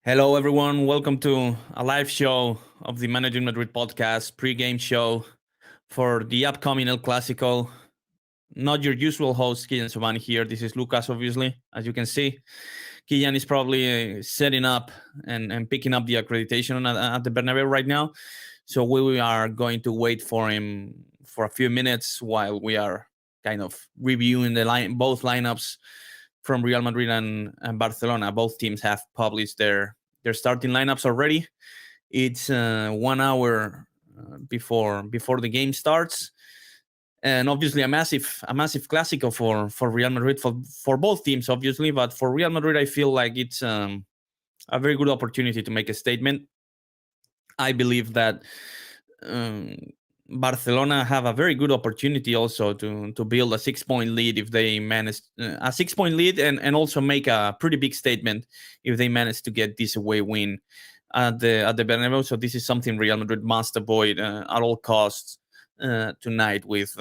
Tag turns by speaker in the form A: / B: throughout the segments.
A: Hello, everyone. Welcome to a live show of the Managing Madrid podcast, pre-game show for the upcoming El Clasico. Not your usual host, Kian Sobani here. This is Lucas, obviously. As you can see, Kian is probably setting up and picking up the accreditation at the Bernabeu right now. So we are going to wait for him for a few minutes while we are kind of reviewing both lineups from Real Madrid and Barcelona. Both teams have published their starting lineups already. It's 1 hour before the game starts, and obviously a massive Clasico for Real Madrid, for both teams, obviously. But for Real Madrid, I feel like it's a very good opportunity to make a statement. I believe that um, Barcelona have a very good opportunity also to build a 6-point lead if they manage a 6-point lead, and also make a pretty big statement if they manage to get this away win at the Bernabeu. So this is something Real Madrid must avoid at all costs tonight, with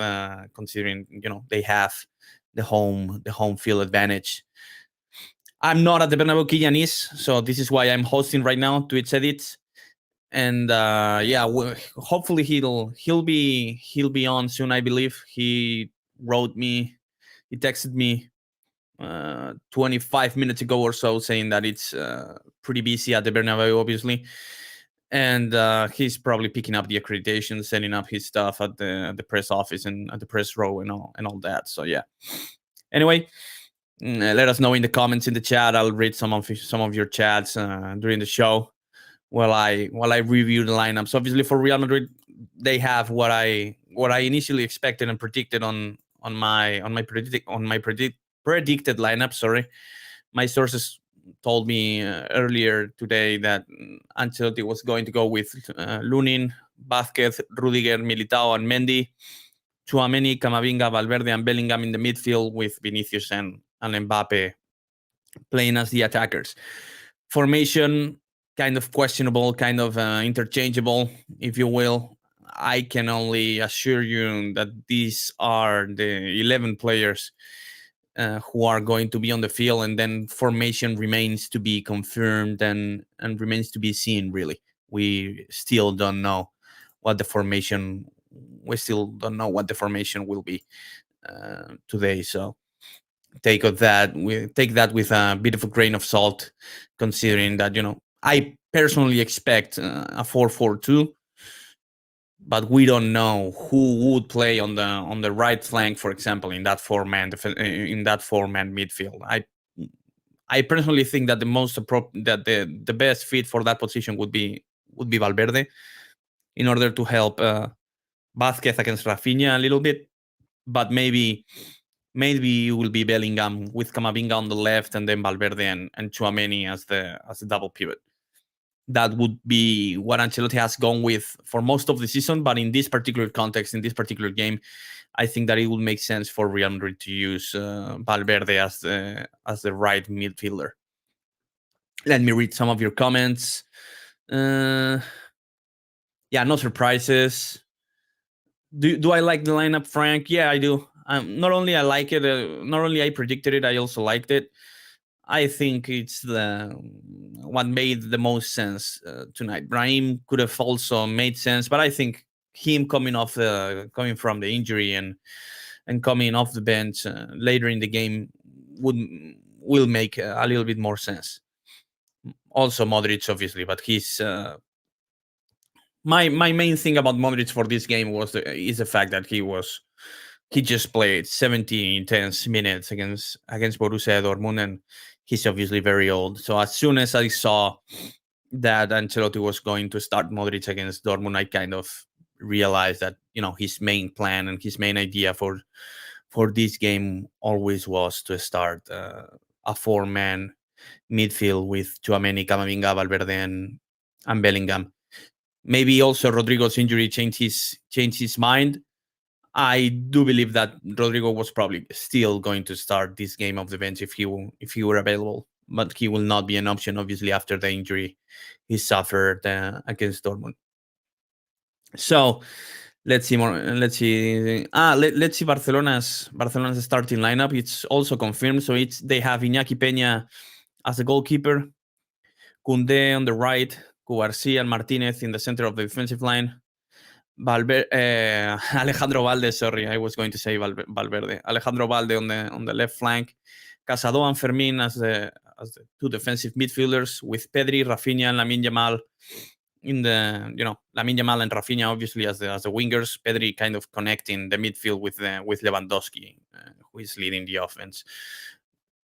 A: considering they have the home field advantage. I'm not at the Bernabeu, Kylian is, so this is why I'm hosting right now Twitch edits. And hopefully he'll be on soon. I believe he wrote me, he texted me 25 minutes ago or so, saying that it's pretty busy at the Bernabeu, obviously, and he's probably picking up the accreditation, setting up his stuff at the press office and at the press row and all that. So yeah. Anyway, let us know in the comments, in the chat. I'll read some of your chats during the show while I review the lineups. Obviously, for Real Madrid, they have what I initially expected and predicted on my predicted lineup. Sorry, my sources told me earlier today that Ancelotti was going to go with Lunin, Vázquez, Rudiger, Militao, and Mendy, Tchouaméni, Camavinga, Valverde, and Bellingham in the midfield, with Vinicius and Mbappe playing as the attackers. Formation kind of questionable, kind of interchangeable, if you will. I can only assure you that these are the 11 players who are going to be on the field, and then formation remains to be confirmed and remains to be seen. Really, we still don't know what the formation. We still don't know what the formation will be today. So take that with a bit of a grain of salt, considering that I personally expect a 4-4-2, but we don't know who would play on the right flank, for example, in that four-man midfield. I personally think that the best fit for that position would be Valverde, in order to help Vázquez against Rafinha a little bit, but maybe it will be Bellingham with Camavinga on the left, and then Valverde and Tchouaméni as the double pivot. That would be what Ancelotti has gone with for most of the season, but in this particular context, in this particular game, I think that it would make sense for Real Madrid to use Valverde as the right midfielder. Let me read some of your comments. Yeah, no surprises. Do I like the lineup, Frank? Yeah, I do. Not only I like it, not only I predicted it, I also liked it. I think it's what made the most sense tonight. Brahim could have also made sense, but I think him coming from the injury and coming off the bench later in the game will make a little bit more sense. Also Modric, obviously, but he's my main thing about Modric for this game is the fact that he just played 70 intense minutes against Borussia Dortmund, and he's obviously very old. So as soon as I saw that Ancelotti was going to start Modric against Dortmund, I kind of realized that his main plan and his main idea for this game always was to start a four-man midfield with Tchouaméni, Camavinga, Valverde, and Bellingham. Maybe also Rodrigo's injury changed his mind. I do believe that Rodrigo was probably still going to start this game of the bench if he were available, but he will not be an option, obviously, after the injury he suffered against Dortmund. So let's see more. Let's see. Let's see Barcelona's starting lineup. It's also confirmed. So they have Iñaki Peña as the goalkeeper, Koundé on the right, Cubarsí and Martinez in the center of the defensive line. Alejandro Valde, sorry, I was going to say Valverde. Alejandro Valde on the left flank. Casado and Fermin as the two defensive midfielders, with Pedri, Rafinha, and Lamine Yamal in the Lamine Yamal and Rafinha obviously as the wingers. Pedri kind of connecting the midfield with Lewandowski, who is leading the offense.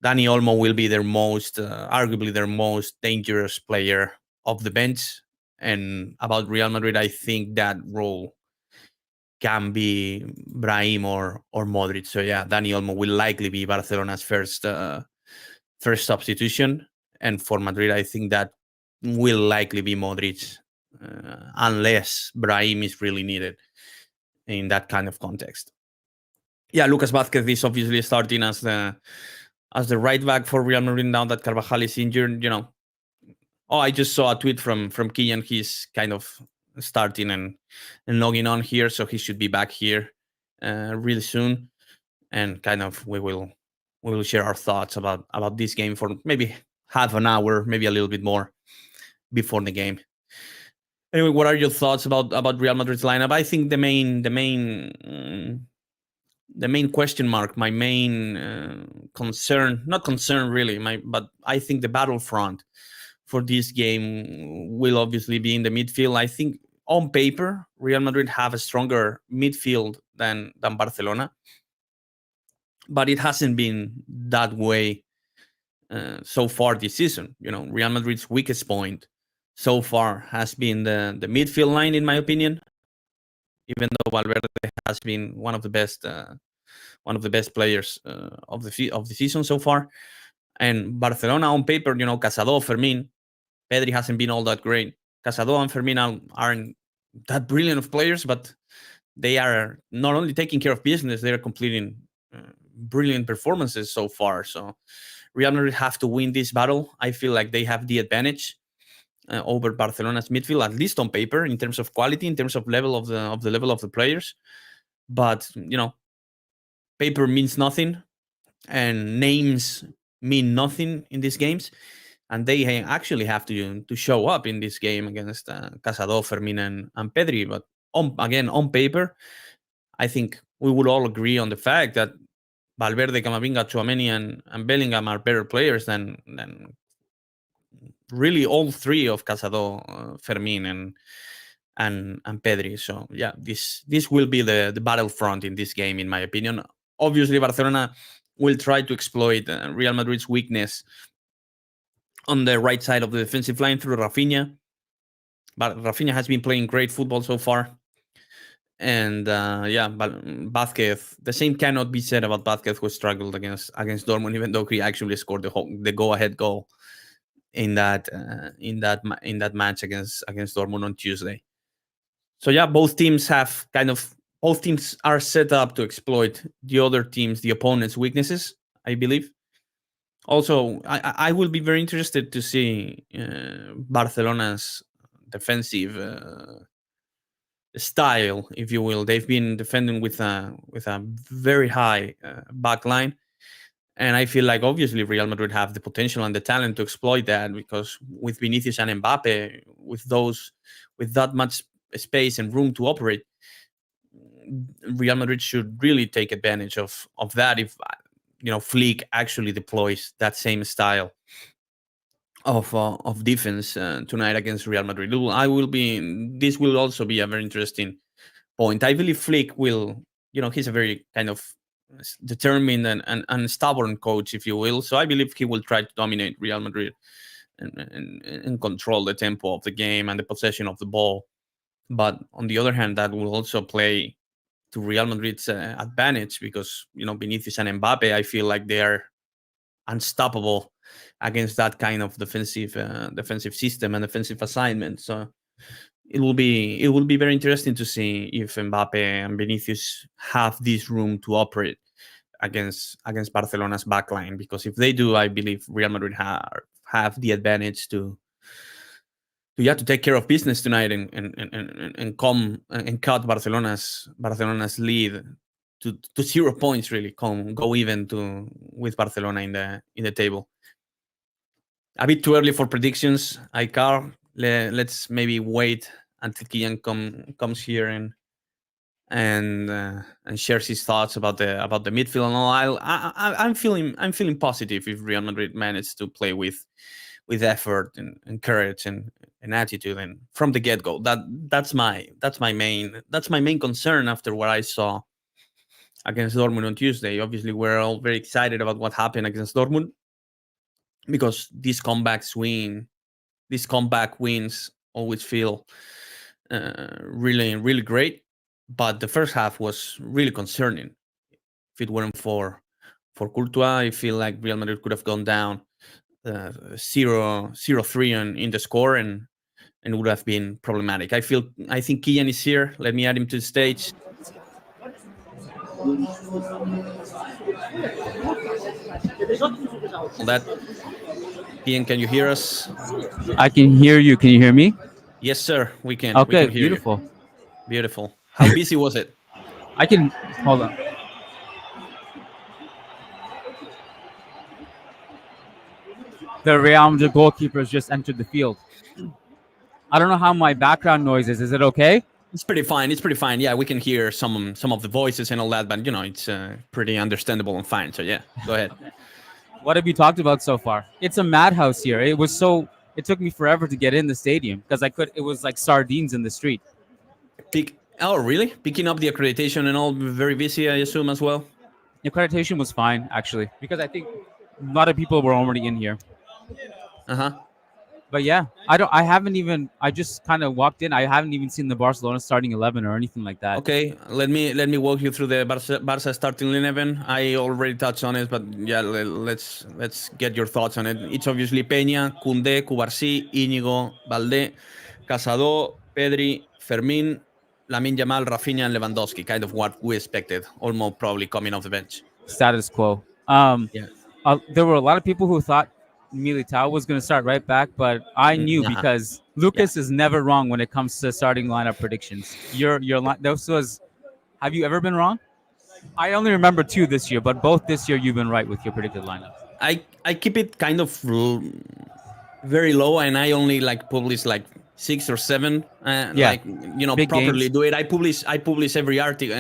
A: Dani Olmo will be arguably their most dangerous player off the bench. And about Real Madrid, I think that role can be Brahim or Modric. So yeah, Dani Olmo will likely be Barcelona's first substitution. And for Madrid, I think that will likely be Modric, unless Brahim is really needed in that kind of context. Yeah, Lucas Vázquez is obviously starting as the right back for Real Madrid now that Carvajal is injured. I just saw a tweet from Kian. He's kind of starting and logging on here, so he should be back here really soon. And kind of we will share our thoughts about this game for maybe half an hour, maybe a little bit more before the game. Anyway, what are your thoughts about Real Madrid's lineup? I think the main question mark, my main concern, not concern really, but I think the battlefront for this game will obviously be in the midfield. I think on paper, Real Madrid have a stronger midfield than Barcelona, but it hasn't been that way so far this season. Real Madrid's weakest point so far has been the midfield line, in my opinion. Even though Valverde has been one of the best players of the season so far, and Barcelona on paper, Casado, Fermin, Pedri hasn't been all that great. Casado and Fermin aren't that brilliant of players, but they are not only taking care of business, they are completing brilliant performances so far. So Real Madrid have to win this battle. I feel like they have the advantage over Barcelona's midfield, at least on paper, in terms of quality, in terms of level of the level of the players. But paper means nothing, and names mean nothing in these games. And they actually have to show up in this game against Casado, Fermin, and Pedri. But on paper, I think we would all agree on the fact that Valverde, Camavinga, Tchouaméni, and Bellingham are better players than really all three of Casado, Fermin, and Pedri. So yeah, this will be the battlefront in this game, in my opinion. Obviously, Barcelona will try to exploit Real Madrid's weakness on the right side of the defensive line through Rafinha. But Rafinha has been playing great football so far. And but Vázquez, the same cannot be said about Vázquez, who struggled against Dortmund, even though he actually scored the go-ahead goal in that match against Dortmund on Tuesday. So yeah, both teams are set up to exploit the opponent's weaknesses, I believe. Also, I will be very interested to see Barcelona's defensive style, if you will. They've been defending with a very high back line, and I feel like obviously Real Madrid have the potential and the talent to exploit that, because with Vinicius and Mbappe, with that much space and room to operate, Real Madrid should really take advantage of that if Flick actually deploys that same style of defense tonight against Real Madrid. This will also be a very interesting point. I believe Flick will, he's a very kind of determined and stubborn coach, if you will. So I believe he will try to dominate Real Madrid and control the tempo of the game and the possession of the ball. But on the other hand, that will also play to Real Madrid's advantage, because Vinicius and Mbappe, I feel like they are unstoppable against that kind of defensive system and defensive assignment. So it will be very interesting to see if Mbappe and Vinicius have this room to operate against Barcelona's backline, because if they do, I believe Real Madrid have the advantage to take care of business tonight and come and cut Barcelona's lead to 0 points, really. Go even with Barcelona in the table. A bit too early for predictions. Let's maybe wait until Kian comes here and shares his thoughts about the midfield and all. I'm feeling positive if Real Madrid manage to play with effort and courage and attitude and from the get go. That's my main concern after what I saw against Dortmund on Tuesday. Obviously, we're all very excited about what happened against Dortmund because these comeback wins always feel really great. But the first half was really concerning. If it weren't for Courtois, I feel like Real Madrid could have gone down 0-3 in the score and would have been problematic. I think Kian is here. Let me add him to the stage. That Kian, can you hear us?
B: I can hear you. Can you hear me?
A: Yes, sir. We
B: Okay,
A: can hear you.
B: beautiful.
A: Beautiful. How busy was it?
B: I can hold on. The Real Madrid goalkeepers just entered the field. I don't know how my background noise is. Is it okay?
A: It's pretty fine. It's pretty fine. Yeah, we can hear some of the voices and all that, but it's pretty understandable and fine. So yeah, go ahead.
B: What have you talked about so far? It's a madhouse here. It was so. It took me forever to get in the stadium because I could. It was like sardines in the street.
A: Oh, really? Picking up the accreditation and all, very busy, I assume, as well.
B: The accreditation was fine actually because I think a lot of people were already in here.
A: Uh huh.
B: But yeah, I don't. I haven't even. I just kind of walked in. I haven't even seen the Barcelona starting 11 or anything like that.
A: Okay, let me walk you through the Barca starting 11. I already touched on it, but yeah, let's get your thoughts on it. It's obviously Peña, Koundé, Cubarsí, Íñigo, Valdé, Casado, Pedri, Fermín, Lamine Yamal, Rafinha, and Lewandowski. Kind of what we expected, almost probably coming off the bench.
B: Status quo.
A: Yeah.
B: There were a lot of people who thought Militao was going to start right back, but I knew
A: Uh-huh.
B: because
A: Yeah.
B: Lucas is never wrong when it comes to starting lineup predictions. This was. Have you ever been wrong? I only remember two this year, but both this year you've been right with your predicted lineup.
A: I keep it kind of very low, and I only like publish like 6 or 7
B: Yeah,
A: like
B: big
A: properly
B: games.
A: do it. I publish every article,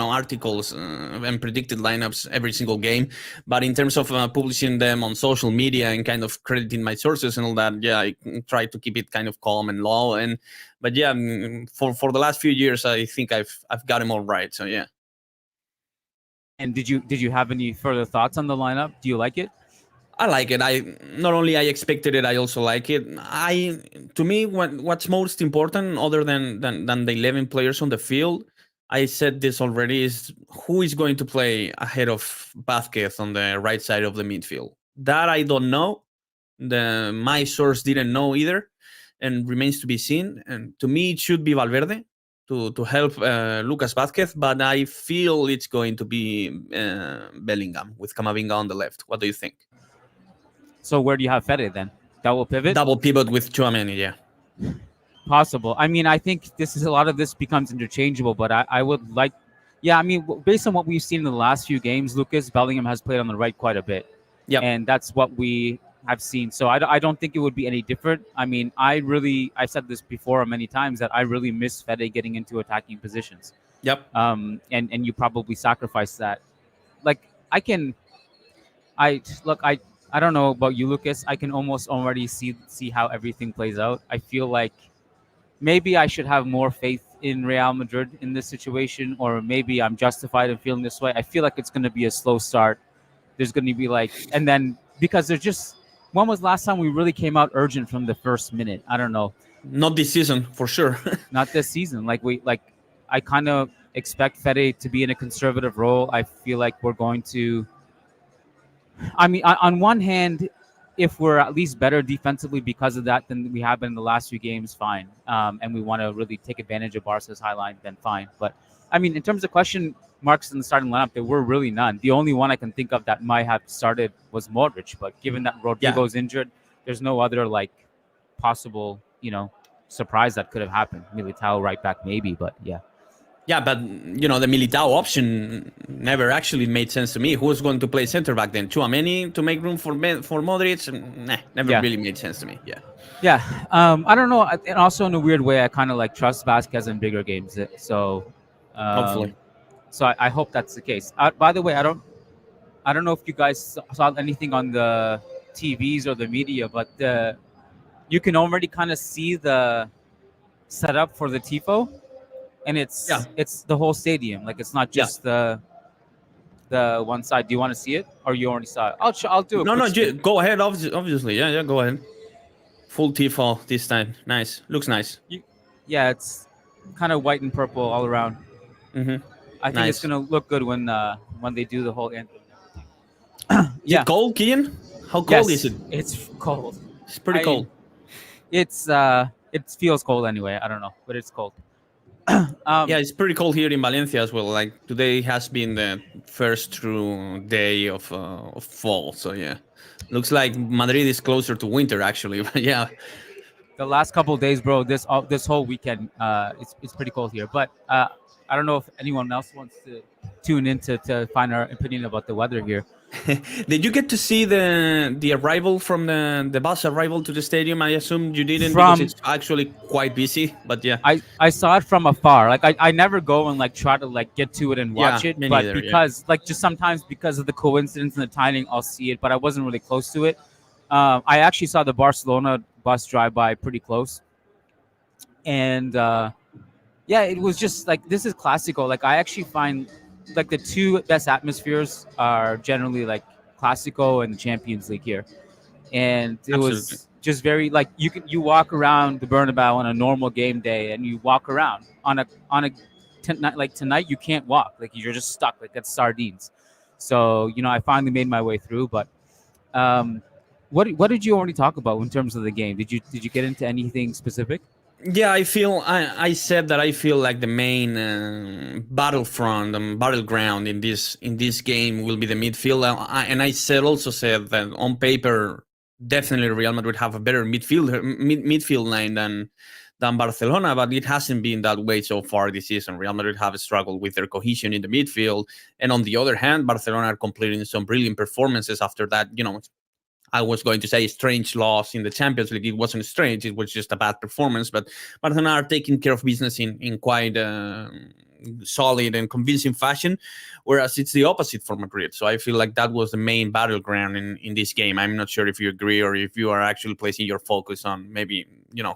A: articles and predicted lineups every single game, but in terms of publishing them on social media and kind of crediting my sources and all that, yeah, I try to keep it kind of calm and low. And but yeah, for the last few years I think I've got them all right, so yeah.
B: And did you have any further thoughts on the lineup? Do you like it?
A: I like it. I not only I expected it, I also like it. To me, what's most important, other than the 11 players on the field, I said this already, is who is going to play ahead of Vasquez on the right side of the midfield. That I don't know. My source didn't know either, and remains to be seen. And to me, it should be Valverde to help Lucas Vasquez, but I feel it's going to be Bellingham with Camavinga on the left. What do you think?
B: So where do you have Fede then? Double pivot?
A: Double pivot with Chouameni, yeah.
B: Possible. I mean, I think this is a lot of this becomes interchangeable, but I would like, yeah. I mean, based on what we've seen in the last few games, Lucas Bellingham has played on the right quite a bit,
A: Yep.
B: and that's what we have seen. So I don't think it would be any different. I mean, I said this before many times that I really miss Fede getting into attacking positions.
A: Yep.
B: And you probably sacrifice that. Like I can, I look, I don't know about you, Lucas. I can almost already see how everything plays out. I feel like maybe I should have more faith in Real Madrid in this situation, or maybe I'm justified in feeling this way. I feel like it's going to be a slow start. There's going to be like, and then because there's just, when was last time we really came out urgent from the first minute? I don't know.
A: Not this season, for sure.
B: Not this season. I kind of expect Fede to be in a conservative role. I feel like we're going to, I mean, on one hand, if we're at least better defensively because of that than we have been in the last few games, fine. And we want to really take advantage of Barca's high line, then fine. But I mean, in terms of question marks in the starting lineup, there were really none. The only one I can think of that might have started was Modric. But given that
A: Yeah.
B: Rodrigo's injured, there's no other like possible, surprise that could have happened. Militao right back maybe, but yeah.
A: Yeah, but the Militao option never actually made sense to me. Who was going to play center back then? Chouameni to make room for Modric? Nah, never
B: Yeah,
A: really made sense to me. Yeah,
B: yeah. I don't know. And also in a weird way, I kind of like trust Vasquez in bigger games. So,
A: hopefully.
B: um, I hope that's the case. By the way, I don't know if you guys saw anything on the TVs or the media, but you can already kind of see the setup for the tifo, and
A: Yeah,
B: it's the whole stadium. Like it's not
A: yeah.
B: just the one side. Do you want to see it, or you already saw it? I'll do a
A: No,
B: quick
A: no,
B: spin.
A: go ahead. Obviously, yeah, yeah. Go ahead. Full Tifo this time. Nice. Looks nice.
B: You, yeah, it's kind of white and purple all around.
A: Mm-hmm.
B: I think it's
A: Nice.
B: gonna look good when they do the whole anthem.
A: Is it
B: Yeah.
A: cold, Kian? How cold is
B: Yes,
A: it?
B: it's cold.
A: It's pretty
B: I
A: cold.
B: mean, it feels cold anyway. I don't know, but it's cold.
A: Yeah,
B: um,
A: it's pretty cold here in Valencia as well. Like today has been the first true day of fall. So yeah, looks like Madrid is closer to winter actually. But yeah,
B: the last couple of days, bro, this whole weekend, it's pretty cold here. But I don't know if anyone else wants to tune in to find our opinion about the weather here.
A: did you get to see the arrival from the bus arrival to the stadium? I assume you didn't because
B: From
A: it's actually quite busy. But yeah,
B: I saw it from afar. Like I never go and like try to like get to it and watch
A: yeah,
B: it,
A: me
B: but
A: neither. Yeah.
B: because like just sometimes because of the coincidence and the timing, I'll see it. But I wasn't really close to it. I actually saw the Barcelona bus drive by pretty close, and yeah, it was just like this is Clasico. Like I actually find like the two best atmospheres are generally like Clasico and the Champions League here, and it
A: Absolutely.
B: was just very like you walk around the Bernabeu on a normal game day, and you walk around on a like tonight you can't walk, like you're just stuck like that's sardines. So I finally made my way through, but um, what did you already talk about in terms of the game? Did you get into anything specific?
A: Yeah, I said that I feel like the main battlefront and battleground in this game will be the midfield. And I also said that on paper, definitely Real Madrid have a better midfield line than Barcelona, but it hasn't been that way so far this season. Real Madrid have struggled with their cohesion in the midfield, and on the other hand, Barcelona are completing some brilliant performances after that. I was going to say strange loss in the Champions League. It wasn't strange; it was just a bad performance. But Barcelona are taking care of business in quite solid and convincing fashion, whereas it's the opposite for Madrid. So I feel like that was the main battleground in this game. I'm not sure if you agree or if you are actually placing your focus on maybe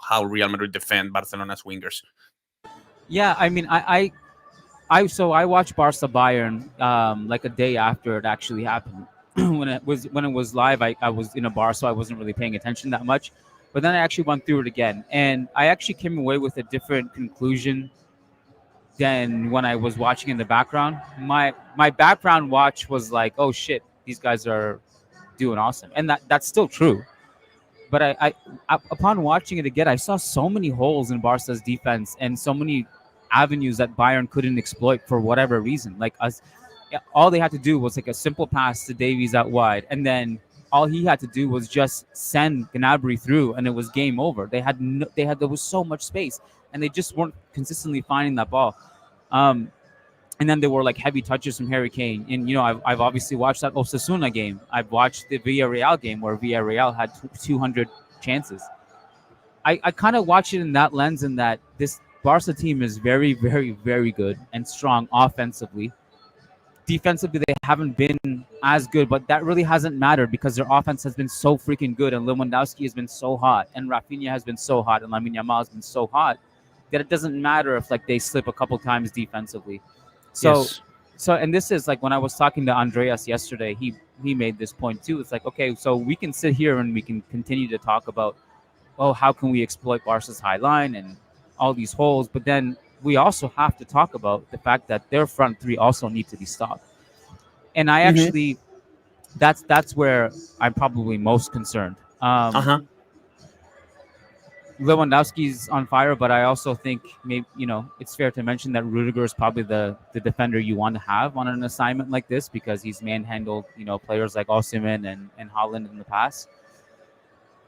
A: how Real Madrid defend Barcelona's wingers.
B: Yeah, I mean, I watched Barca Bayern like a day after it actually happened. when it was live, I was in a bar, so I wasn't really paying attention that much. But then I actually went through it again, and I actually came away with a different conclusion than when I was watching in the background. My background watch was like, oh shit, these guys are doing awesome, and that's still true. But upon watching it again, I saw so many holes in Barca's defense and so many avenues that Bayern couldn't exploit for whatever reason. Like us, yeah, all they had to do was like a simple pass to Davies out wide, and then all he had to do was just send Gnabry through, and it was game over. There was so much space, and they just weren't consistently finding that ball. Um, and then there were like heavy touches from Harry Kane. And I've obviously watched that Osasuna game. I've watched the Villarreal game where Villarreal had 200 chances. I kind of watch it in that lens, in that this Barca team is very, very, very good and strong offensively. Defensively, they haven't been as good, but that really hasn't mattered because their offense has been so freaking good, and Lewandowski has been so hot, and Rafinha has been so hot, and Lamine Yamal has been so hot that it doesn't matter if like they slip a couple times defensively. So,
A: Yes.
B: and this is like when I was talking to Andreas yesterday, he made this point too. It's like, okay, so we can sit here and we can continue to talk about, oh, how can we exploit Barca's high line and all these holes, but then we also have to talk about the fact that their front three also need to be stopped. And I
A: Mm-hmm.
B: actually, that's where I'm probably most concerned.
A: Uh huh.
B: Lewandowski's on fire, but I also think maybe it's fair to mention that Rudiger is probably the defender you want to have on an assignment like this, because he's manhandled players like Osimhen and Holland in the past.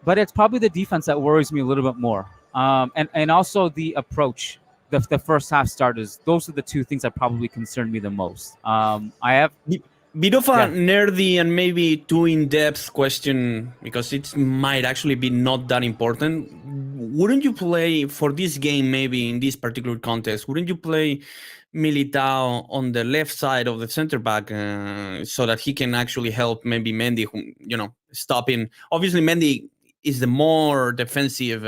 B: But it's probably the defense that worries me a little bit more, and also the approach. the first half starters. Those are the two things that probably concern me the most. I have
A: Bit of a
B: yeah.
A: nerdy and maybe too in-depth question because it might actually be not that important. Wouldn't you play for this game, maybe in this particular context? Wouldn't you play Militao on the left side of the center back so that he can actually help maybe Mendy, who, stopping? Obviously, Mendy is the more defensive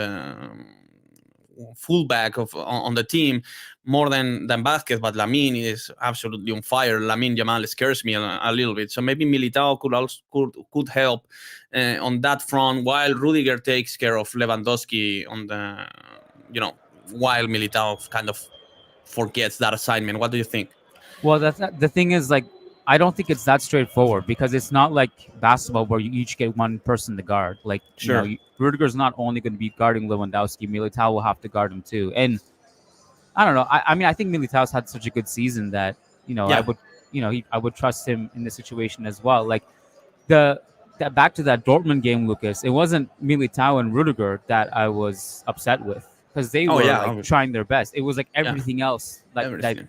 A: fullback on the team more than Vasquez, but Lamine is absolutely on fire. Lamine Yamal scares me a little bit. So maybe Militao could help on that front while Rudiger takes care of Lewandowski on the while Militao kind of forgets that assignment. What do you think?
B: Well, the thing is, like, I don't think it's that straightforward because it's not like basketball where you each get one person to guard. Like,
A: Sure.
B: Rudiger's not only going to be guarding Lewandowski, Militao will have to guard him too. And I don't know. I mean, I think Militao's had such a good season that I
A: Yeah.
B: would, I would trust him in this situation as well. Like the that back to that Dortmund game, Lucas. It wasn't Militao and Rudiger that I was upset with because they
A: Oh
B: were
A: yeah,
B: like
A: obviously.
B: trying their best. It was like
A: Yeah.
B: everything else that
A: Everything.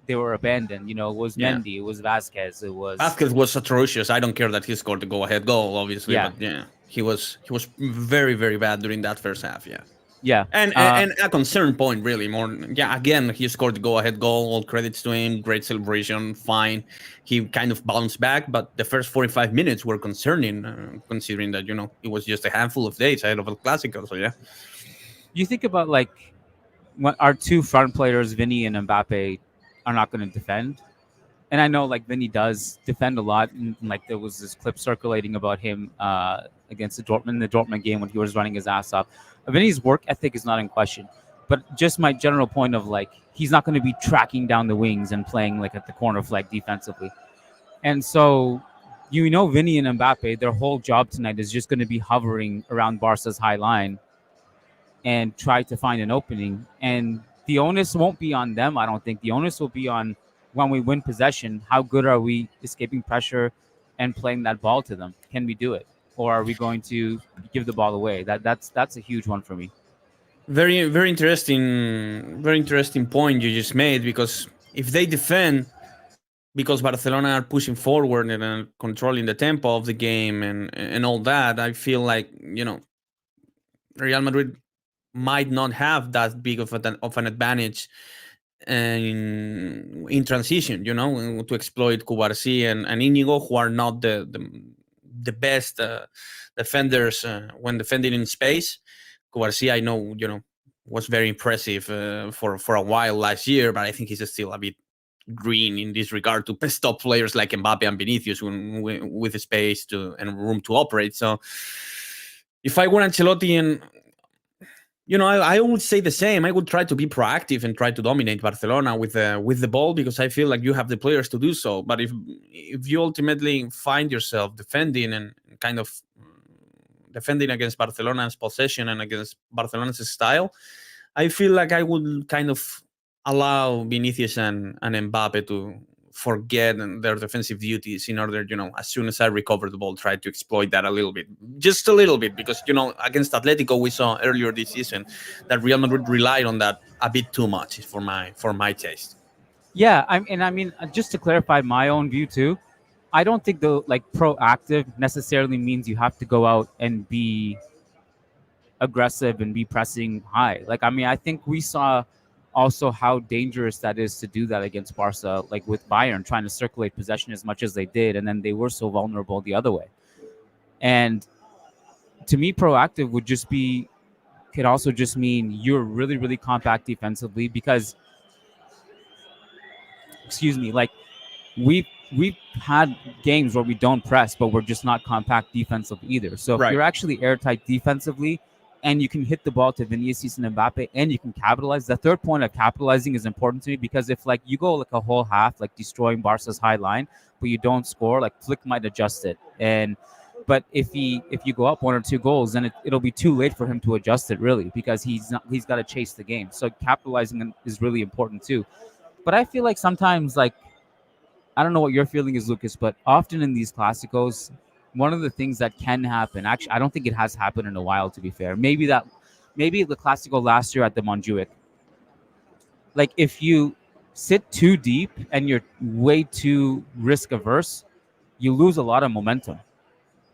B: they were abandoned. It was
A: Yeah.
B: Mendy, it was Vasquez, it was
A: Vasquez was atrocious. I don't care that he scored the go-ahead goal, obviously,
B: yeah,
A: but yeah, he was very very bad during that first half. Yeah.
B: yeah.
A: And a concern point, really. More, yeah. Again, he scored the go-ahead goal. All credits to him. Great celebration. Fine. He kind of bounced back, but the first 45 minutes were concerning, considering that it was just a handful of days ahead of El Clasico. So yeah,
B: You think about like when our two front players, Vinny and Mbappe, are not going to defend. And I know like Vinny does defend a lot, and like there was this clip circulating about him against the Dortmund game when he was running his ass off. Vinny's work ethic is not in question, but just my general point of like he's not going to be tracking down the wings and playing like at the corner flag defensively. And so Vinny and Mbappe, their whole job tonight is just going to be hovering around Barca's high line and try to find an opening. And the onus won't be on them, I don't think. The onus will be on when we win possession. How good are we escaping pressure and playing that ball to them? Can we do it? Or are we going to give the ball away? That's a huge one for me.
A: very very interesting point you just made, because if they defend, because Barcelona are pushing forward and controlling the tempo of the game and all that, I feel like Real Madrid might not have that big of an advantage in transition, to exploit Cubarsí and Inigo, who are not the best defenders when defending in space. Cubarsí, I know, was very impressive for a while last year, but I think he's still a bit green in this regard to stop players like Mbappe and Vinicius with space and room to operate. So if I were Ancelotti, and I would say the same. I would try to be proactive and try to dominate Barcelona with the ball, because I feel like you have the players to do so. But if you ultimately find yourself defending and kind of defending against Barcelona's possession and against Barcelona's style, I feel like I would kind of allow Vinicius and Mbappe to forget their defensive duties in order, as soon as I recover the ball, try to exploit that a little bit, just a little bit, because, against Atletico, we saw earlier this season that Real Madrid relied on that a bit too much for my taste.
B: Yeah, I mean, just to clarify my own view too, I don't think the like proactive necessarily means you have to go out and be aggressive and be pressing high. Like, I mean, I think we saw also how dangerous that is to do that against Barca, like with Bayern trying to circulate possession as much as they did, and then they were so vulnerable the other way. And to me, proactive could also just mean you're really, really compact defensively because, excuse me, like we've had games where we don't press, but we're just not compact defensively either. So if
A: Right.
B: you're actually airtight defensively and you can hit the ball to Vinicius and Mbappe and you can capitalize, the third point of capitalizing is important to me, because if like you go like a whole half like destroying Barca's high line, but you don't score, like Flick might adjust it. But if you go up one or two goals, then it'll be too late for him to adjust it, really, because he's got to chase the game. So capitalizing is really important too. But I feel like sometimes, like, I don't know what your feeling is, Lucas, but often in these Clásicos, one of the things that can happen, actually, I don't think it has happened in a while, to be fair. Maybe the Clásico last year at the Montjuic, Like if you sit too deep and you're way too risk averse, you lose a lot of momentum.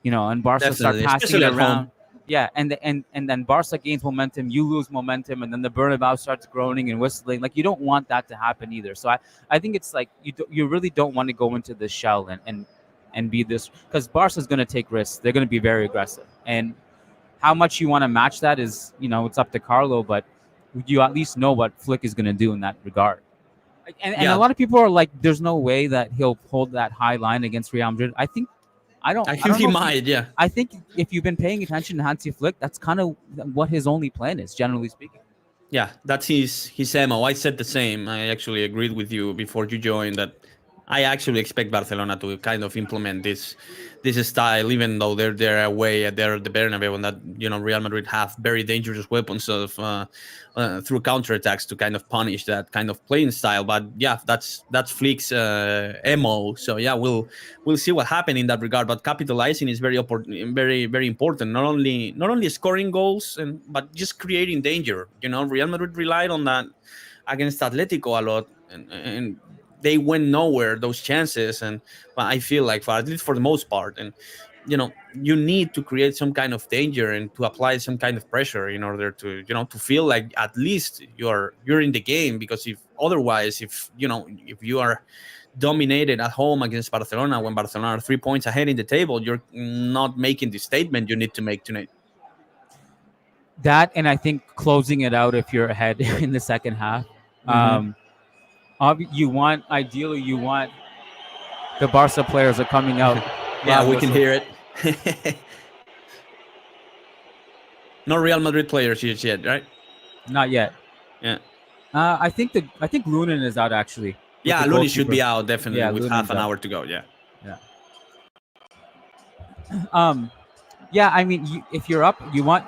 B: And Barca start
A: Definitely,
B: passing
A: especially
B: it
A: at home.
B: around. Yeah, and then Barca gains momentum, you lose momentum, and then the Bernabeu starts groaning and whistling. Like you don't want that to happen either. So I think it's like you really don't want to go into this shell and be this, because Barca's going to take risks. They're going to be very aggressive, and how much you want to match that is, it's up to Carlo, but you at least know what Flick is going to do in that regard. And a
A: Yeah,
B: lot of people are like, "There's no way that he'll hold that high line against Real Madrid."
A: I
B: I
A: think
B: don't
A: he
B: know if you.
A: might. Yeah,
B: I think if you've been paying attention to Hansi Flick, that's kind of what his only plan is, generally speaking.
A: yeah, that's his MO. I said the same. I actually agreed with you before you joined that. I actually expect Barcelona to kind of implement this style, even though they're away at the Bernabeu, and that Real Madrid have very dangerous weapons through counterattacks to kind of punish that kind of playing style. But yeah, that's Flick's mo. So yeah, we'll see what happens in that regard. But capitalizing is very very important. Not only scoring goals but just creating danger. Real Madrid relied on that against Atletico a lot, and they went nowhere those chances. And well, I feel like for at least for the most part, and you need to create some kind of danger and to apply some kind of pressure in order to feel like at least you're in the game. Because if otherwise, if you are dominated at home against Barcelona when Barcelona are 3 points ahead in the table, you're not making the statement you need to make tonight.
B: That, and I think closing it out if you're ahead in the second half.
A: Hmm.
B: Um, ideally, you want the Barca players are coming out
A: Yeah,
B: loud
A: we can
B: whistle.
A: hear it. No Real Madrid players yet, right?
B: Not yet.
A: Yeah.
B: I think Lunin is out actually with the
A: Yeah, Looney should
B: goalkeeper.
A: be out definitely
B: Yeah,
A: with half
B: Lunin's
A: an
B: out.
A: hour to go. Yeah.
B: Yeah. Um, yeah. I mean, if you're up, you want.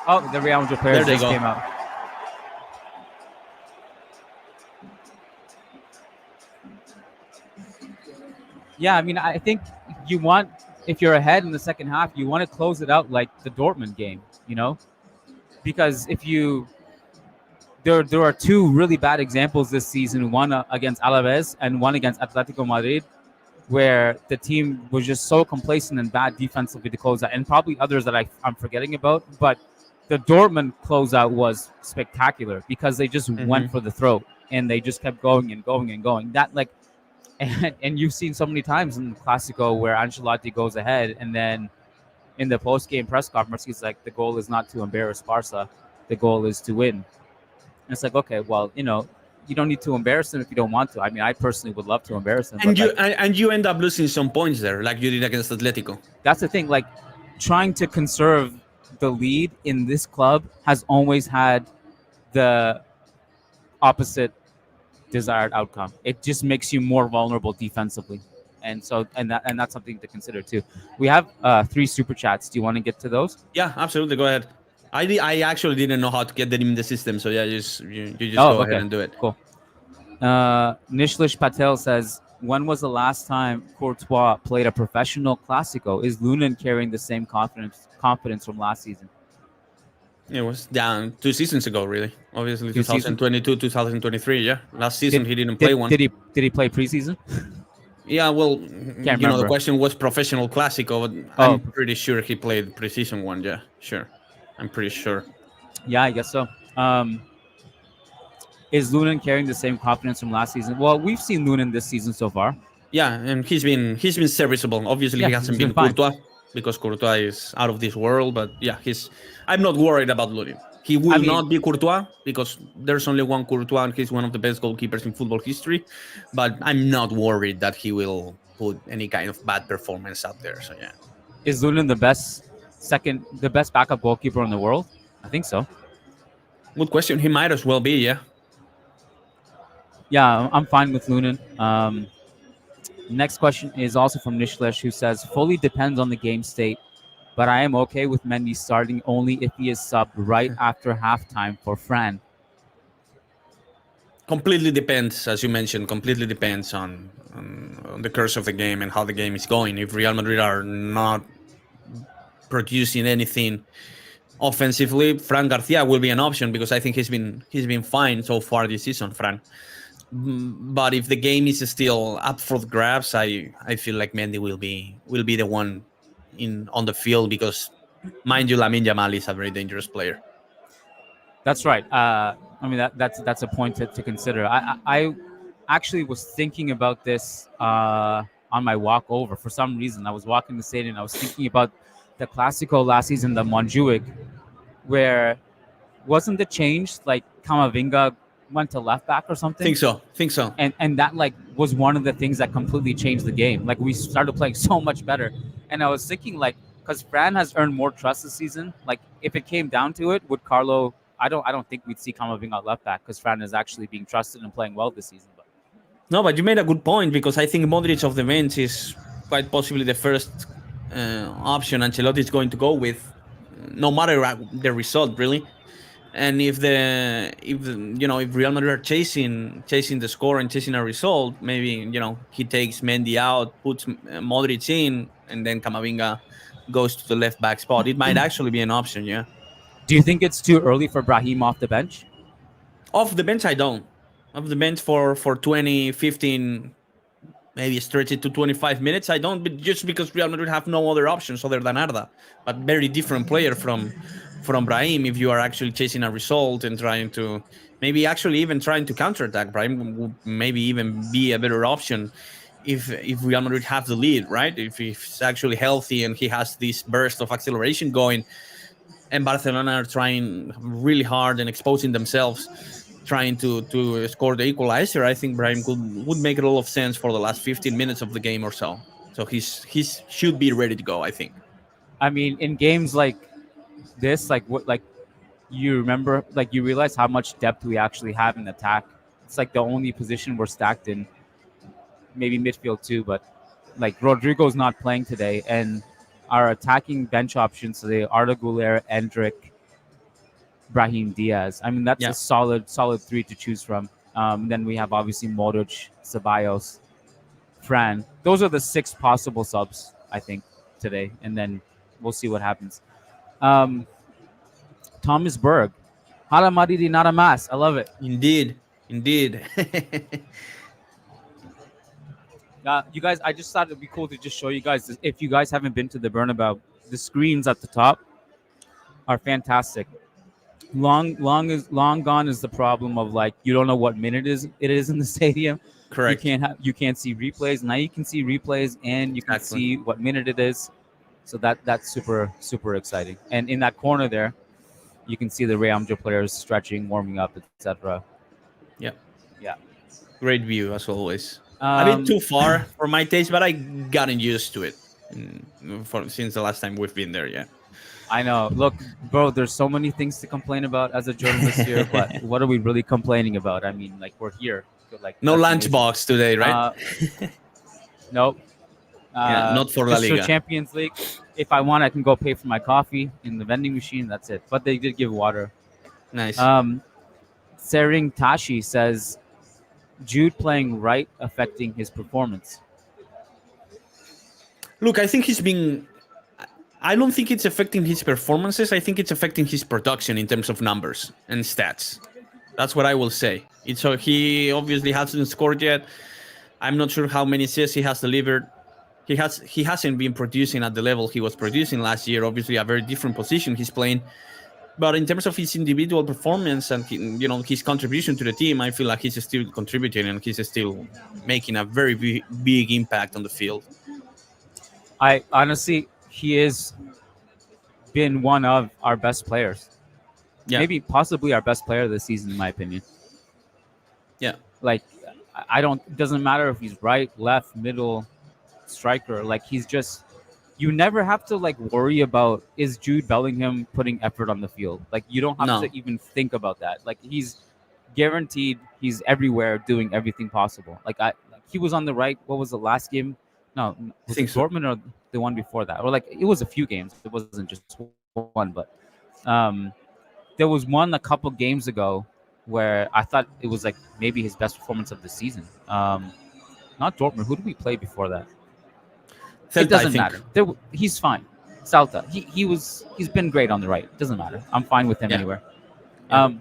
B: Oh, the Real Madrid
A: There
B: players
A: they
B: just
A: go.
B: came out. Yeah, I mean, I think you want, if you're ahead in the second half, you want to close it out like the Dortmund game, because if you there are two really bad examples this season, one against Alaves and one against Atletico Madrid, where the team was just so complacent and bad defensively to close out, and probably others that I'm forgetting about. But the Dortmund closeout was spectacular because they just went
A: Hmm.
B: for the throat and they just kept going and going and going. That like, and you've seen so many times in the Clasico where Ancelotti goes ahead and then in the post game press conference he's like, the goal is not to embarrass Barca, the goal is to win. And it's like, okay, well, you don't need to embarrass them if you don't want to. I mean, I personally would love to embarrass them,
A: And
B: but
A: you
B: like,
A: and you end up losing some points there, like you did against Atletico.
B: that's the thing. Like, trying to conserve the lead in this club has always had the opposite desired outcome. It just makes you more vulnerable defensively, and that's something to consider too. We have three super chats. Do you want to get to those?
A: Yeah, absolutely. Go ahead. I actually didn't know how to get them in the system, so yeah, you just
B: Oh,
A: go ahead
B: okay,
A: and do it.
B: cool. Nishlish Patel says, when was the last time Courtois played a professional Clasico? Is Lunin carrying the same confidence from last season?
A: It was down 2 seasons ago, really. Obviously,
B: Two seasons?
A: 2022, 2023. Yeah, last
B: Did
A: season he didn't play
B: did
A: one.
B: did he play preseason?
A: Yeah, well,
B: Can't
A: the
B: remember.
A: question was professional Clasico, but
B: Oh,
A: I'm pretty sure he played precision one. Yeah, sure. I'm pretty sure.
B: yeah, I guess so. Um, is Lunin carrying the same confidence from last season? Well, we've seen Lunin this season so far.
A: Yeah, and he's been serviceable. Obviously,
B: Yeah,
A: he hasn't
B: he's been
A: been
B: fine.
A: Courtois because Courtois is out of this world. But yeah, I'm not worried about Lunin. He
B: I
A: will
B: mean,
A: not be Courtois because there's only one Courtois and he's one of the best goalkeepers in football history. But I'm not worried that he will put any kind of bad performance out there. So yeah,
B: is Lunin the best backup goalkeeper in the world? I think so.
A: good question. He might as well be. Yeah.
B: Yeah, I'm fine with Lunin. Next question is also from Nishlesh, who says, fully depends on the game state, but I am okay with Mendy starting only if he is subbed right after halftime for Fran.
A: Completely depends, as you mentioned. Completely depends on the course of the game and how the game is going. If Real Madrid are not producing anything Offensively, Fran Garcia will be an option because I think he's been fine so far this season, Fran. But if the game is still up for the grabs, I feel like Mendy will be the one in on the field because, mind you, Lamine Yamal is a very dangerous player.
B: That's right. I mean that's a point to consider. I actually was thinking about this on my walk over. For some reason, I was walking the stadium. I was thinking about the Clasico last season, the Montjuic, where wasn't the change like Kamavinga went to left back or something,
A: Think so. Think so.
B: and that like was one of the things that completely changed the game. Like we started playing so much better, and I was thinking like because Fran has earned more trust this season. Like if it came down to it, would Carlo? I don't think we'd see Kamavinga at left back because Fran is actually being trusted and playing well this season. But
A: No, but you made a good point because I think Modric of the bench is quite possibly the first option Ancelotti is going to go with, no matter the result, really. And if Real Madrid are chasing the score and chasing a result, maybe he takes Mendy out, puts Modric in, and then Camavinga goes to the left back spot. It might actually be an option, yeah.
B: do you think it's too early for Brahim off the bench?
A: Off the bench, I don't. Off the bench for 20, 15, maybe stretch it to 25 minutes. I don't, but just because Real Madrid have no other options other than Arda, but very different player from Brahim. If you are actually chasing a result and trying to maybe actually even trying to counterattack, Brahim would maybe even be a better option if Real Madrid have the lead, right? If he's actually healthy and he has this burst of acceleration going, and Barcelona are trying really hard and exposing themselves, trying to score the equalizer. I think Brahim would make a lot of sense for the last 15 minutes of the game or so. So he's should be ready to go, I think.
B: I mean, in games like this, like what, like you remember, like you realize how much depth we actually have in attack. It's like the only position we're stacked in, maybe midfield too. But like Rodrigo's not playing today, and our attacking bench options today: Arda Güler, Endrick, Brahim Diaz. I mean, that's
A: Yeah,
B: a solid three to choose from. Then we have obviously Modric, Ceballos, Fran. Those are the six possible subs, I think, today, and then we'll see what happens. Um, Thomas Berg, Hala Madidi nada más. I love it.
A: indeed.
B: You guys, I just thought it'd be cool to just show you guys this. If you guys haven't been to the Bernabeu, the screens at the top are fantastic. Long gone is the problem of like you don't know what minute it is in the stadium.
A: Correct.
B: You can't see replays. Now you can see replays and you can
A: Exactly.
B: see what minute it is. So that's super exciting. And in that corner there, you can see the Real Madrid players stretching, warming up, etc.
A: Yeah,
B: Yeah.
A: great view as always. A bit too far for my taste, but I gotten used to it since the last time we've been there. Yeah.
B: I know. Look, bro, there's so many things to complain about as a journalist here, but what are we really complaining about? I mean, like we're here. Like
A: No
B: that's
A: lunchbox today, right?
B: Nope.
A: Yeah, not for La
B: Just for
A: Liga.
B: Champions League. If I want, I can go pay for my coffee in the vending machine. That's it. But they did give water.
A: Nice.
B: Sering Tashi says Jude playing right affecting his performance.
A: Look, I think he's been. I don't think it's affecting his performances. I think it's affecting his production in terms of numbers and stats. That's what I will say. So he obviously hasn't scored yet. I'm not sure how many assists he has delivered. He hasn't been producing at the level he was producing last year. Obviously, a very different position he's playing. But in terms of his individual performance and his contribution to the team, I feel like he's still contributing and he's still making a very big impact on the field.
B: I honestly, he has been one of our best players.
A: Yeah.
B: Maybe possibly our best player this season, in my opinion.
A: Yeah.
B: Like, I don't. It doesn't matter if he's right, left, middle, striker. Like he's just. You never have to like worry about is Jude Bellingham putting effort on the field. Like you don't have
A: No.
B: to even think about that. Like he's guaranteed he's everywhere doing everything possible. Like he was on the right. What was the last game? No,
A: I
B: was
A: think
B: it
A: so.
B: Dortmund or the one before that? Or like it was a few games. It wasn't just one, but there was one a couple games ago where I thought it was like maybe his best performance of the season. Not Dortmund. Who did we play before that? It
A: Celta, I
B: doesn't
A: think.
B: matter. He's fine. Salta. He's been great on the right. Doesn't matter. I'm fine with him
A: Yeah,
B: anywhere.
A: yeah.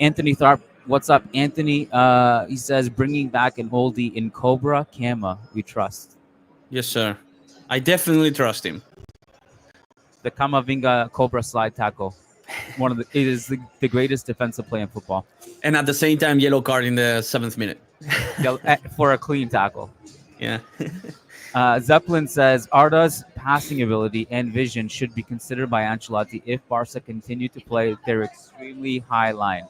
B: Anthony Tharp, what's up, Anthony? He says bringing back an oldie in Cobra Kama. We trust
A: Yes, sir. I definitely trust him.
B: the Kamavinga Cobra slide tackle. It is the greatest defensive play in football.
A: And at the same time, yellow card in the 7th minute.
B: For a clean tackle.
A: Yeah.
B: Zeppelin says Arda's passing ability and vision should be considered by Ancelotti if Barca continue to play their extremely high line.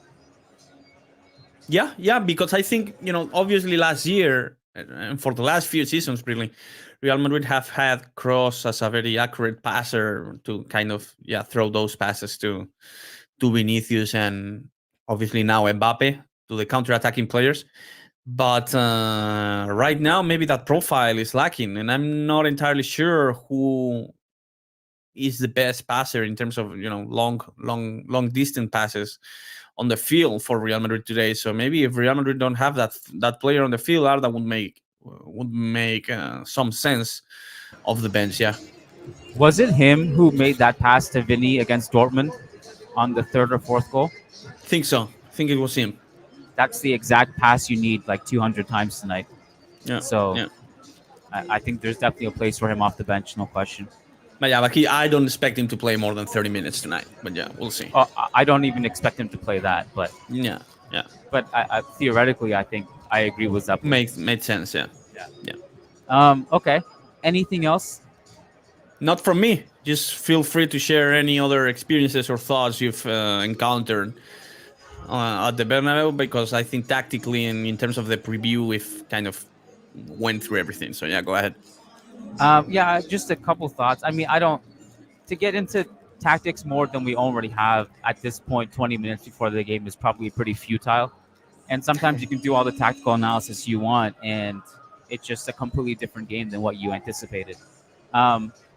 A: Yeah, because I think, obviously last year and for the last few seasons, really, Real Madrid have had Kroos as a very accurate passer to kind of throw those passes to Vinicius and obviously now Mbappe to the counter-attacking players. But right now, maybe that profile is lacking, and I'm not entirely sure who is the best passer in terms of long distance passes on the field for Real Madrid today. So maybe if Real Madrid don't have that player on the field, Arda would make some sense of the bench. Yeah,
B: Was it him who made that pass to Vinny against Dortmund on the third or fourth goal?
A: think so. I think it was him.
B: That's the exact pass you need like 200 times tonight.
A: Yeah.
B: So
A: yeah.
B: I think there's definitely a place for him off the bench, no question.
A: But yeah, I don't expect him to play more than 30 minutes tonight. But yeah, we'll see.
B: I don't even expect him to play that, but
A: yeah.
B: But I theoretically, I think I agree with that.
A: Made sense. Yeah.
B: Okay. Anything else?
A: Not from me. Just feel free to share any other experiences or thoughts you've encountered at the Bernabeu, because I think tactically and in terms of the preview, we've kind of went through everything. So yeah, go ahead.
B: Just a couple thoughts. I mean, to get into tactics more than we already have at this point, 20 minutes before the game is probably pretty futile. And sometimes you can do all the tactical analysis you want, and it's just a completely different game than what you anticipated.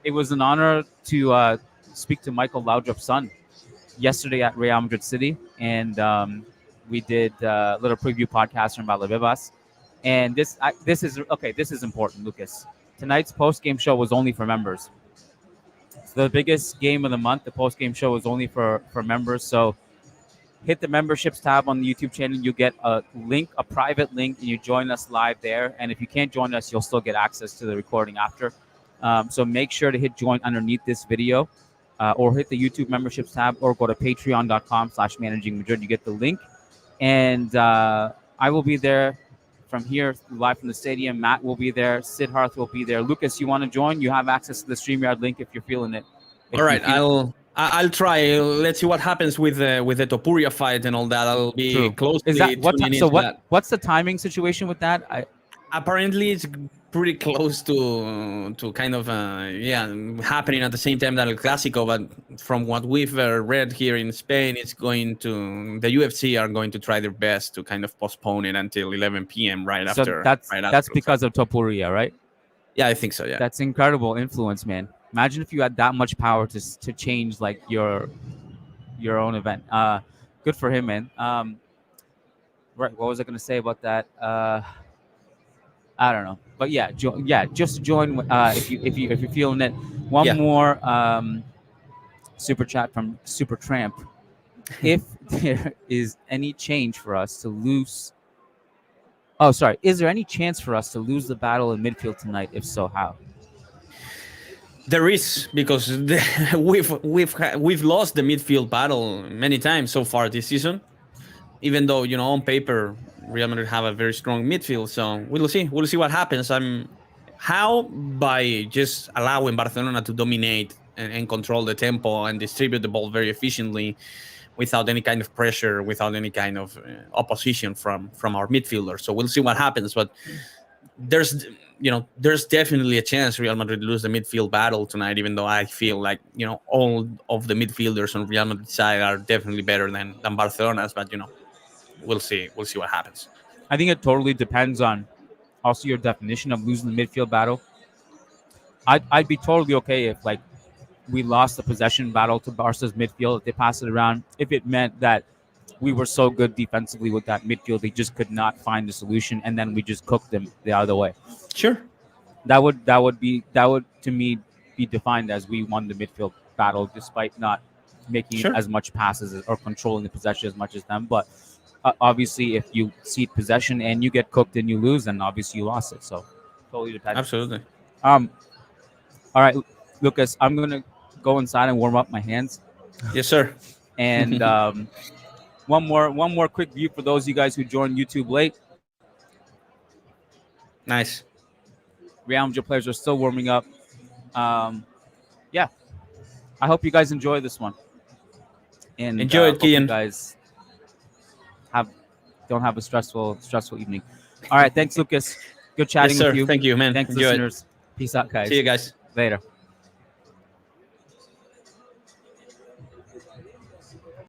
B: It was an honor to speak to Michael Laudrup's son yesterday at Real Madrid City, and we did a little preview podcast from Valdebebas. And this is important, Lucas. Tonight's post-game show was only for members. It's the biggest game of the month. The post-game show was only for members. So hit the memberships tab on the YouTube channel. You get a link, a private link, and you join us live there. And if you can't join us, you'll still get access to the recording after. So make sure to hit join underneath this video, or hit the YouTube memberships tab, or go to patreon.com/managingmadrid. You get the link. And I will be there from here, live from the stadium. Matt will be there. Sid Harth will be there. Lucas, you want to join? You have access to the StreamYard link if you're feeling it.
A: All right, I'll try. Let's see what happens with the Topuria fight and all that. I'll be closely tuning into that.
B: What's the timing situation with that?
A: Apparently, it's pretty close to kind of happening at the same time that El Clasico. But from what we've read here in Spain, the UFC are going to try their best to kind of postpone it until 11 p.m. after.
B: That's because of Topuria, right?
A: Yeah, I think so. Yeah,
B: that's incredible influence, man. Imagine if you had that much power to change like your own event. Good for him, man. Right, what was I going to say about that? I don't know, but just join if you're feeling it. One more super chat from Super Tramp. If there is any change for us to lose, is there any chance for us to lose the battle in midfield tonight? If so, how?
A: There is, because we've lost the midfield battle many times so far this season. Even though on paper Real Madrid have a very strong midfield, so we'll see what happens. How by just allowing Barcelona to dominate and control the tempo and distribute the ball very efficiently, without any kind of pressure, without any kind of opposition from our midfielders. So we'll see what happens, but there's definitely a chance Real Madrid lose the midfield battle tonight. Even though I feel like all of the midfielders on Real Madrid side are definitely better than Barcelona's, but we'll see what happens.
B: I think it totally depends on also your definition of losing the midfield battle. I'd be totally okay if like we lost the possession battle to Barca's midfield, if they pass it around, if it meant that we were so good defensively with that midfield they just could not find the solution, and then we just cooked them the other way.
A: Sure.
B: That would to me be defined as we won the midfield battle despite not making
A: Sure.
B: as much passes or controlling the possession as much as them. But obviously, if you cede possession and you get cooked and you lose, then obviously you lost it. So totally depends.
A: Absolutely.
B: Um, all right, Lucas, I'm gonna go inside and warm up my hands.
A: Yes, sir.
B: And one more quick view for those of you guys who joined YouTube late.
A: Nice.
B: Real Madrid players are still warming up. Yeah, I hope you guys enjoy this one, and
A: Enjoy it,
B: hope you
A: Kian.
B: guys have don't have a stressful evening. All right, thanks, Lucas. Good
A: Yes,
B: chatting with
A: sir.
B: you.
A: Thank you, man.
B: Thanks,
A: Enjoy it.
B: listeners. Peace out,
A: See you
B: guys.
A: guys.
B: Later.